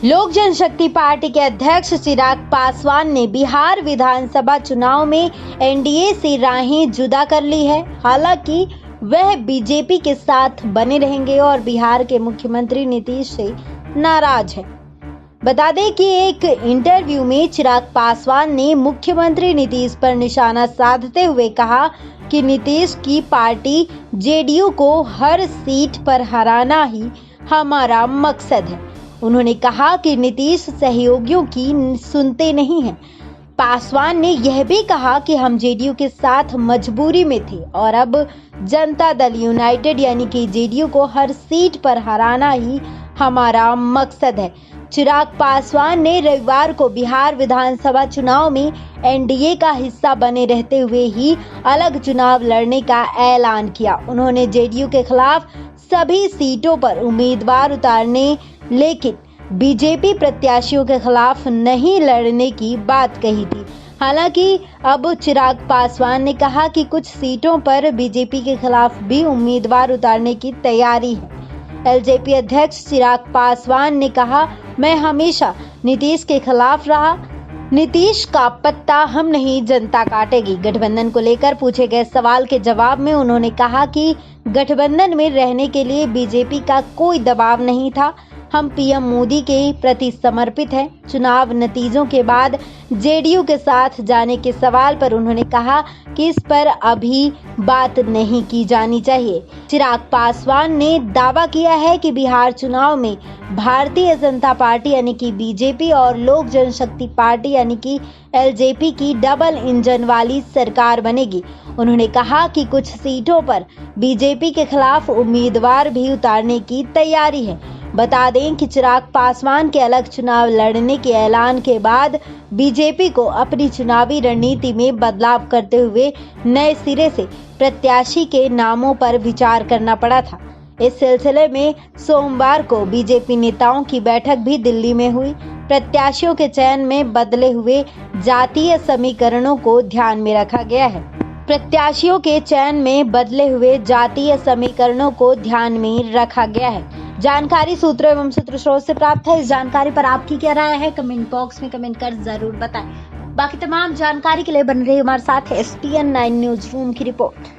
लोक जनशक्ति पार्टी के अध्यक्ष चिराग पासवान ने बिहार विधानसभा चुनाव में एनडीए से राहें जुदा कर ली है। हालांकि वह बीजेपी के साथ बने रहेंगे और बिहार के मुख्यमंत्री नीतीश से नाराज है। बता दें कि एक इंटरव्यू में चिराग पासवान ने मुख्यमंत्री नीतीश पर निशाना साधते हुए कहा कि नीतीश की पार्टी जेडीयू को हर सीट पर हराना ही हमारा मकसद है। उन्होंने कहा कि नीतीश सहयोगियों की सुनते नहीं हैं। पासवान ने यह भी कहा कि हम जेडीयू के साथ मजबूरी में थे और अब जनता दल यूनाइटेड यानी कि जेडीयू को हर सीट पर हराना ही हमारा मकसद है। चिराग पासवान ने रविवार को बिहार विधानसभा चुनाव में एनडीए का हिस्सा बने रहते हुए ही अलग चुनाव लड़ने का ऐलान किया। उन्होंने जेडीयू के खिलाफ सभी सीटों पर उम्मीदवार उतारने लेकिन बीजेपी प्रत्याशियों के खिलाफ नहीं लड़ने की बात कही थी। हालांकि अब चिराग पासवान ने कहा कि कुछ सीटों पर बीजेपी के खिलाफ भी उम्मीदवार उतारने की तैयारी है। एलजेपी अध्यक्ष चिराग पासवान ने कहा, मैं हमेशा नीतीश के खिलाफ रहा। नीतीश का पत्ता हम नहीं, जनता काटेगी। गठबंधन को लेकर पूछे गए सवाल के जवाब में उन्होंने कहा कि गठबंधन में रहने के लिए बीजेपी का कोई दबाव नहीं था। हम पीएम मोदी के प्रति समर्पित हैं। चुनाव नतीजों के बाद जेडीयू के साथ जाने के सवाल पर उन्होंने कहा कि इस पर अभी बात नहीं की जानी चाहिए। चिराग पासवान ने दावा किया है कि बिहार चुनाव में भारतीय जनता पार्टी यानी कि बीजेपी और लोक जनशक्ति पार्टी यानी कि एलजेपी की डबल इंजन वाली सरकार बनेगी। उन्होंने कहा कि कुछ सीटों पर बीजेपी के खिलाफ उम्मीदवार भी उतारने की तैयारी है। बता दें कि चिराग पासवान के अलग चुनाव लड़ने के ऐलान के बाद बीजेपी को अपनी चुनावी रणनीति में बदलाव करते हुए नए सिरे से प्रत्याशी के नामों पर विचार करना पड़ा था। इस सिलसिले में सोमवार को बीजेपी नेताओं की बैठक भी दिल्ली में हुई। प्रत्याशियों के चयन में बदले हुए जातीय समीकरणों को ध्यान में रखा गया है। प्रत्याशियों के चयन में बदले हुए जातीय समीकरणों को ध्यान में रखा गया है। जानकारी सूत्रों एवं सूत्रस्रोत से प्राप्त है। इस जानकारी पर आपकी क्या राय है, कमेंट बॉक्स में कमेंट कर जरूर बताएं। बाकी तमाम जानकारी के लिए बन रही हमारे साथ STN9 न्यूज रूम की रिपोर्ट।